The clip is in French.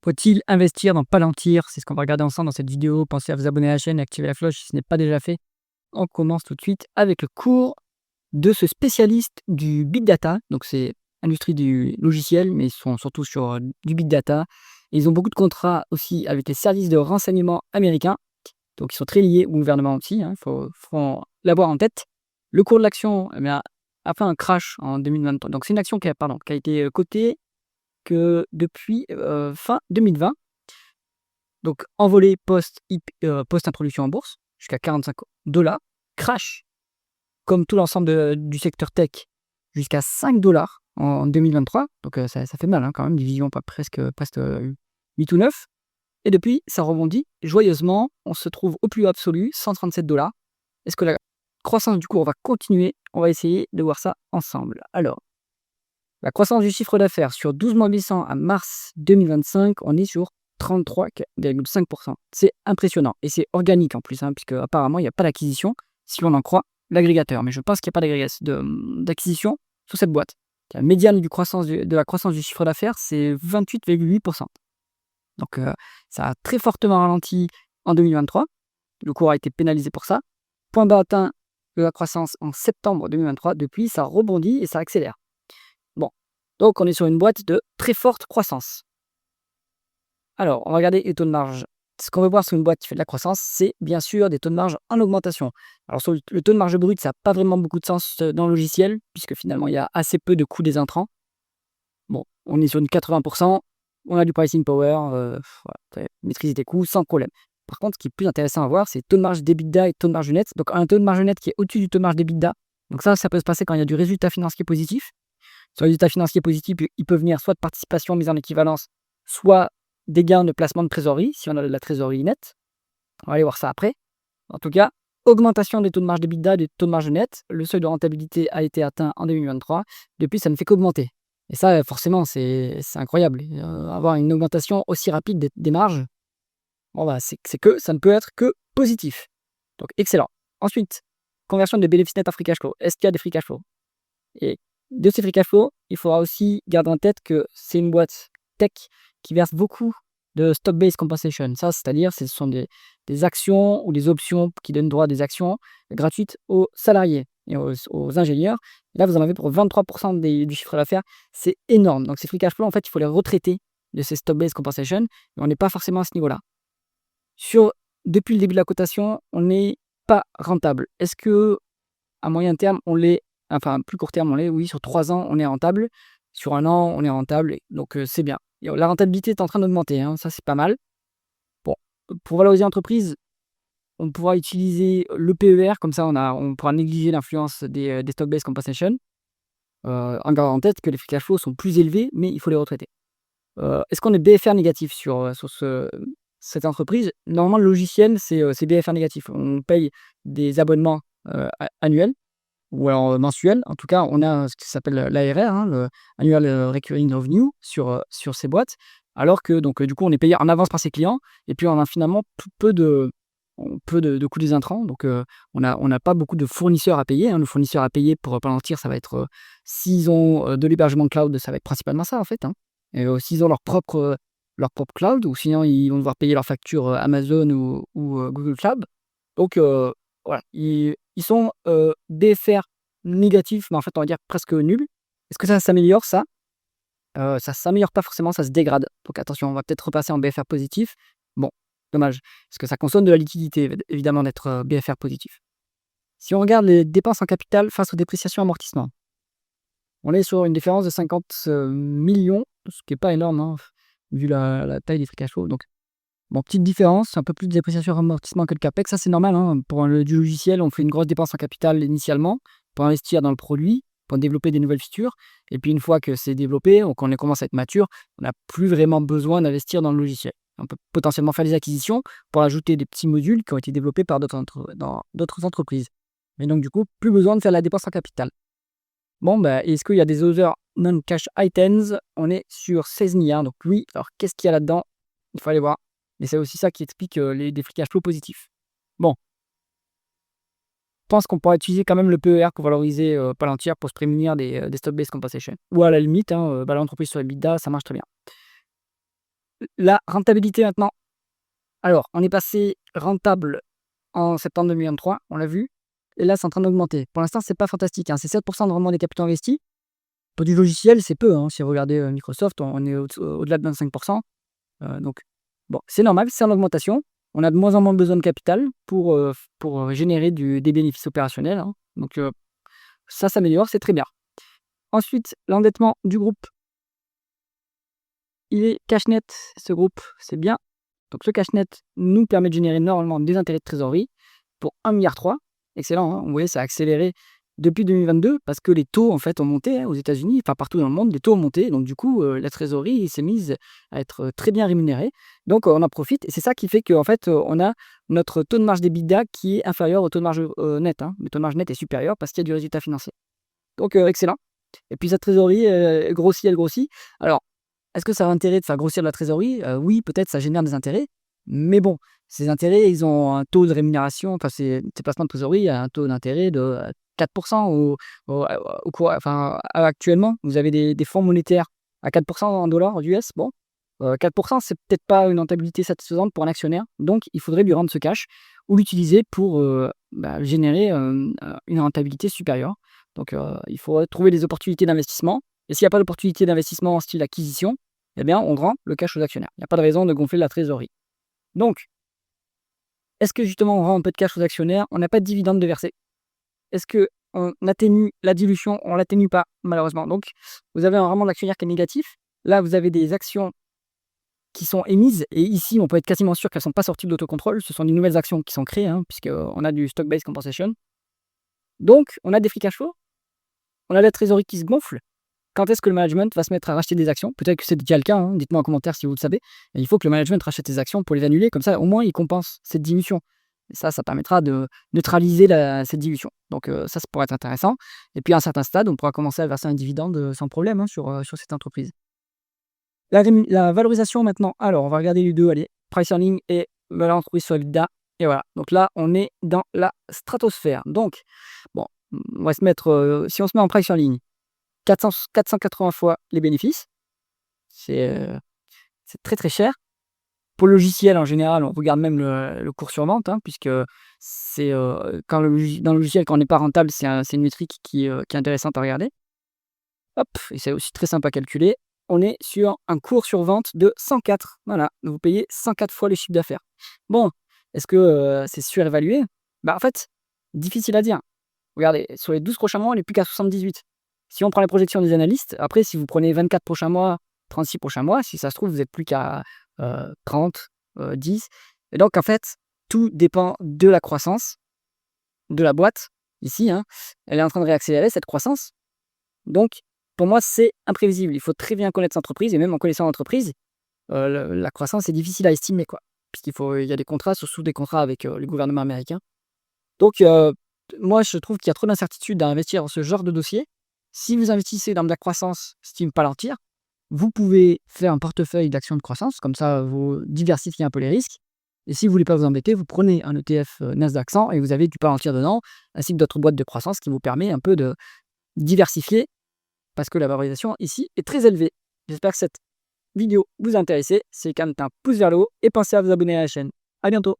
Faut-il investir dans Palantir? C'est ce qu'on va regarder ensemble dans cette vidéo. Pensez à vous abonner à la chaîne et activer la cloche si ce n'est pas déjà fait. On commence tout de suite avec le cours de ce spécialiste du big data. Donc c'est industrie du logiciel, mais ils sont surtout sur du big data. Et ils ont beaucoup de contrats aussi avec les services de renseignement américains. Donc ils sont très liés au gouvernement aussi. Il faut l'avoir en tête. Le cours de l'action a fait un crash en 2023. Donc c'est une action qui a été cotée que depuis fin 2020. Donc envolée post-introduction en bourse, jusqu'à 45 $, crash, comme tout l'ensemble du secteur tech, jusqu'à 5 $ en 2023. Donc ça fait mal quand même, division presque 8 ou 9. Et depuis, ça rebondit joyeusement. On se trouve au plus haut absolu, 137 $. Est-ce que la croissance du cours va continuer? On va essayer de voir ça ensemble. Alors, la croissance du chiffre d'affaires sur 12 mois glissants à mars 2025, on est sur 33,5%. C'est impressionnant. Et c'est organique en plus, puisque apparemment, il n'y a pas d'acquisition, si on en croit l'agrégateur. Mais je pense qu'il n'y a pas d'acquisition sur cette boîte. La médiane de la croissance du chiffre d'affaires, c'est 28,8%. Donc, ça a très fortement ralenti en 2023. Le cours a été pénalisé pour ça. Point bas atteint de la croissance en septembre 2023. Depuis, ça rebondit et ça accélère. Bon, donc on est sur une boîte de très forte croissance. Alors, on va regarder les taux de marge. Ce qu'on veut voir sur une boîte qui fait de la croissance, c'est bien sûr des taux de marge en augmentation. Alors, sur le taux de marge brut, ça n'a pas vraiment beaucoup de sens dans le logiciel, puisque finalement, il y a assez peu de coûts des intrants. Bon, on est sur une 80%, on a du pricing power, maîtriser tes coûts sans problème. Par contre, ce qui est plus intéressant à voir, c'est taux de marge d'EBITDA et taux de marge net. Donc, un taux de marge net qui est au-dessus du taux de marge d'EBITDA. Donc ça peut se passer quand il y a du résultat financier positif. Sur le résultat financier positif, il peut venir soit de participation mise en équivalence, soit des gains de placement de trésorerie, si on a de la trésorerie nette. On va aller voir ça après. En tout cas, augmentation des taux de marge d'EBITDA et des taux de marge net. Le seuil de rentabilité a été atteint en 2023. Depuis, ça ne fait qu'augmenter. Et ça, forcément, c'est incroyable. Avoir une augmentation aussi rapide des marges, ça ne peut être que positif. Donc, excellent. Ensuite, conversion de bénéfices nets en free cash flow. Est-ce qu'il y a des free cash flow? Et de ces free cash flow, il faudra aussi garder en tête que c'est une boîte tech qui verse beaucoup de stock-based compensation. Ça, c'est-à-dire, ce sont des actions ou des options qui donnent droit à des actions gratuites aux salariés et aux ingénieurs. Et là, vous en avez pour 23% du chiffre d'affaires. C'est énorme. Donc, ces free cash flow, en fait, il faut les retraiter de ces stock-based compensation. Et on n'est pas forcément à ce niveau-là. Depuis le début de la cotation, on n'est pas rentable. Est-ce que à moyen terme, on l'est? Enfin, plus court terme, on l'est, oui. Sur 3 ans, on est rentable. Sur 1 an, on est rentable. Donc, c'est bien. Et la rentabilité est en train d'augmenter. Ça, c'est pas mal. Bon, pour valoriser l'entreprise, on pourra utiliser le PER. Comme ça, on pourra négliger l'influence des stock-based compensation. En gardant en tête que les free cash flow sont plus élevés, mais il faut les retraiter. Est-ce qu'on est BFR négatif sur cette entreprise? Normalement, le logiciel, c'est BFR négatif. On paye des abonnements annuels ou alors mensuels. En tout cas, on a ce qui s'appelle l'ARR, le Annual Recurring Revenue sur ces boîtes. Alors que du coup, on est payé en avance par ses clients et puis on a finalement peu de coûts des intrants. Donc, on n'a pas beaucoup de fournisseurs à payer. Le fournisseur à payer pour Palantir, ça va être, s'ils ont de l'hébergement cloud, ça va être principalement ça en fait. Et s'ils ont leur propre cloud, ou sinon ils vont devoir payer leurs factures Amazon ou Google Cloud. Donc voilà, ils sont BFR négatifs, mais en fait on va dire presque nuls. Est-ce que ça s'améliore ça? Ça s'améliore pas forcément, ça se dégrade. Donc attention, on va peut-être repasser en BFR positif. Bon, dommage, parce que ça consomme de la liquidité évidemment d'être BFR positif. Si on regarde les dépenses en capital face aux dépréciations amortissements, on est sur une différence de 50 millions, ce qui n'est pas énorme, vu la taille des free cash flow. Donc, bon, petite différence, un peu plus de dépréciation et amortissement que le CAPEX. Ça, c'est normal. Pour du logiciel, on fait une grosse dépense en capital initialement pour investir dans le produit, pour développer des nouvelles features. Et puis, une fois que c'est développé, qu'on commence à être mature, on n'a plus vraiment besoin d'investir dans le logiciel. On peut potentiellement faire des acquisitions pour ajouter des petits modules qui ont été développés par dans d'autres entreprises. Mais donc, du coup, plus besoin de faire la dépense en capital. Bon, est-ce qu'il y a des other non-cash items? On est sur 16 milliards. Donc oui, alors qu'est-ce qu'il y a là-dedans? Il faut aller voir. Mais c'est aussi ça qui explique des free cash flow positifs. Bon, je pense qu'on pourra utiliser quand même le PER pour valoriser Palantir pour se prémunir des stock-based compensation. Ou à la limite, l'entreprise sur EBITDA, ça marche très bien. La rentabilité maintenant. Alors, on est passé rentable en septembre 2023, on l'a vu, et là, c'est en train d'augmenter. Pour l'instant, c'est pas fantastique, hein, c'est 7 de rendement des capitaux investis. Pour du logiciel, c'est peu, hein. Si vous regardez, Microsoft, on est au-delà de 25. Donc bon, c'est normal, c'est en augmentation. On a de moins en moins besoin de capital pour générer des bénéfices opérationnels, hein. Donc ça s'améliore, c'est très bien. Ensuite, l'endettement du groupe, il est cash net, ce groupe, c'est bien. Donc ce cash net nous permet de générer normalement des intérêts de trésorerie pour 1,3 milliard. Excellent, hein. Vous voyez, ça a accéléré depuis 2022 parce que les taux en fait ont monté, hein, aux États-Unis, enfin partout dans le monde, les taux ont monté. Donc du coup, la trésorerie s'est mise à être très bien rémunérée. Donc on en profite et c'est ça qui fait qu'en fait, on a notre taux de marge d'EBITDA qui est inférieur au taux de marge net, hein. Le taux de marge net est supérieur parce qu'il y a du résultat financier. Donc excellent. Et puis cette trésorerie, grossit, elle grossit. Alors, est-ce que ça a intérêt de faire grossir de la trésorerie? Oui, peut-être ça génère des intérêts, mais bon, ces intérêts, ils ont un taux de rémunération, enfin ces placements de trésorerie a un taux d'intérêt de, 4 au cours enfin, actuellement, vous avez des fonds monétaires à 4 en dollars US. Bon, 4 c'est peut-être pas une rentabilité satisfaisante pour un actionnaire, donc il faudrait lui rendre ce cash ou l'utiliser pour, générer, une rentabilité supérieure. Donc il faut trouver des opportunités d'investissement et s'il n'y a pas d'opportunité d'investissement en style acquisition, eh bien, on rend le cash aux actionnaires. Il n'y a pas de raison de gonfler la trésorerie. Donc, est-ce que justement on rend un peu de cash aux actionnaires? On n'a pas de dividendes de verser. Est-ce qu'on atténue la dilution? On ne l'atténue pas, malheureusement. Donc, vous avez un rendement d'actionnaire qui est négatif. Là, vous avez des actions qui sont émises et ici, on peut être quasiment sûr qu'elles ne sont pas sorties de l'autocontrôle. Ce sont des nouvelles actions qui sont créées, hein, puisqu'on a du stock-based compensation. Donc, on a des free cash flow, on a la trésorerie qui se gonfle. Quand est-ce que le management va se mettre à racheter des actions? Peut-être que c'est déjà le cas, hein, dites-moi en commentaire si vous le savez. Et il faut que le management rachète des actions pour les annuler, comme ça au moins il compense cette dilution. Et ça permettra de neutraliser cette dilution. Donc ça pourrait être intéressant. Et puis à un certain stade, on pourra commencer à verser un dividende sans problème, hein, sur cette entreprise. La valorisation maintenant, alors on va regarder les deux, allez, price earning et valeur entreprise sur EBITDA. Et voilà, donc là on est dans la stratosphère. Donc, bon, on va se mettre, si on se met en price earning, 480 fois les bénéfices. C'est très, très cher. Pour le logiciel, en général, on regarde même le cours sur vente, hein, puisque c'est, quand dans le logiciel, quand on n'est pas rentable, c'est une métrique qui est intéressante à regarder. Hop, et c'est aussi très simple à calculer. On est sur un cours sur vente de 104. Voilà, vous payez 104 fois les chiffres d'affaires. Bon, est-ce que, c'est surévalué? Bah, en fait, difficile à dire. Regardez, sur les 12 prochains mois, on n'est plus qu'à 78. Si on prend les projections des analystes, après, si vous prenez 24 prochains mois, 36 prochains mois, si ça se trouve, vous n'êtes plus qu'à 30, 10. Et donc, en fait, tout dépend de la croissance de la boîte. Ici, hein, elle est en train de réaccélérer cette croissance. Donc, pour moi, c'est imprévisible. Il faut très bien connaître cette entreprise et même en connaissant l'entreprise, la croissance est difficile à estimer, quoi. Il y a des contrats, surtout des contrats avec le gouvernement américain. Donc, moi, je trouve qu'il y a trop d'incertitudes à investir dans ce genre de dossier. Si vous investissez dans de la croissance style Palantir, vous pouvez faire un portefeuille d'actions de croissance, comme ça, vous diversifiez un peu les risques. Et si vous voulez pas vous embêter, vous prenez un ETF Nasdaq 100 et vous avez du Palantir dedans, ainsi que d'autres boîtes de croissance qui vous permet un peu de diversifier, parce que la valorisation ici est très élevée. J'espère que cette vidéo vous a intéressé. C'est quand même un pouce vers le haut et pensez à vous abonner à la chaîne. À bientôt.